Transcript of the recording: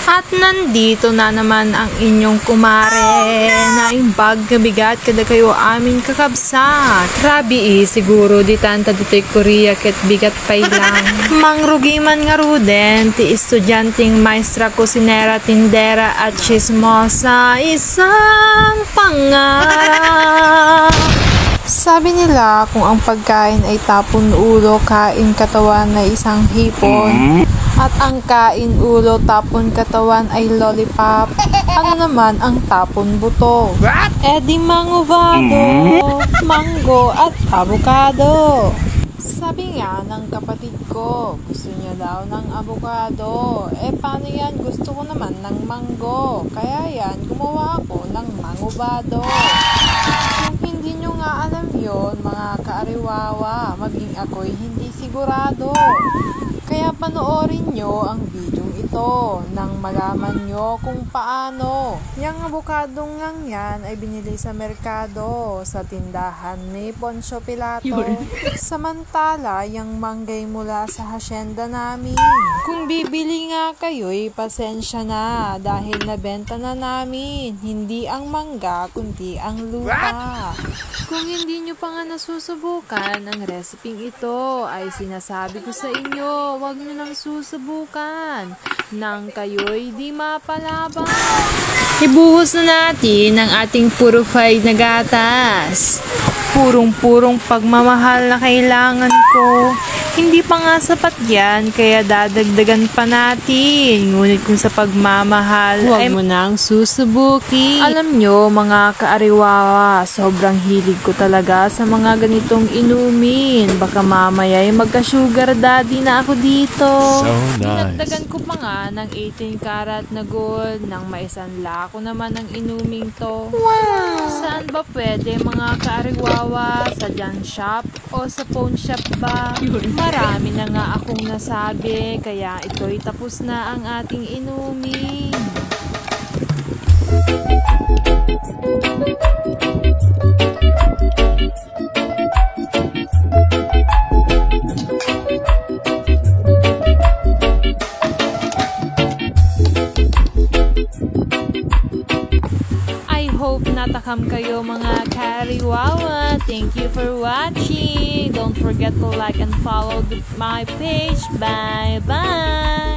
At nandito na naman ang inyong kumare na imbag kabigat kada kayo amin kakabsat. Grabe siguro di tanta dito'y Korea ket bigat pay lang. Mangrugi man nga ruden ti estudyanteng maestra kusinera tindera at chismosa isang pangarap. Sabi nila kung ang pagkain ay tapon ulo, kain katawan na isang hipon. At ang kain ulo, tapon katawan ay lollipop. Ano naman ang tapon buto? Di manguvado, mango at avocado. Sabi nga ng kapatid ko, gusto niya daw ng avocado. Paano yan? Gusto ko naman ng mango. Kaya yan, gumawa ako ng manguvado. Kung hindi nyo nga alam yon mga kaariwawa, maging ako'y hindi sigurado. Kaya panoorin nyo ang video ito nang malaman nyo kung paano. Yang abukadong ngang yan ay binili sa merkado sa tindahan ni Poncio Pilato. Samantala, yang manggay mula sa hasyenda namin. Kung bibili nga kayo'y pasensya na dahil nabenta na namin. Hindi ang mangga kundi ang lupa. Kung hindi nyo pa nga nasusubukan ang reseping ito ay sinasabi ko sa inyo, huwag nyo nang susubukan nang kayo'y di mapalaban. Ibuhos na natin ang ating purified na gatas. Purong-purong pagmamahal na kailangan ko. Hindi pa nga sapat yan, kaya dadagdagan pa natin. Ngunit kung sa pagmamahal, huwag mo nang susubukin. Alam nyo, mga kaariwawa, sobrang hilig ko talaga sa mga ganitong inumin. Baka mamaya ay magka-sugar daddy na ako dito. So nice. Dinagdagan ko pa nga ng 18 karat na gold nang maisanla ko naman ng inuming to. Wow! Saan ba pwede, mga kaariwawa? Sa junk shop o sa phone shop ba? Marami na nga akong nasabi, kaya ito'y tapos na ang ating inumin. I hope natakam kayo, mga kaariwawa. Thank you for watching. Don't forget to like and follow my page. Bye bye.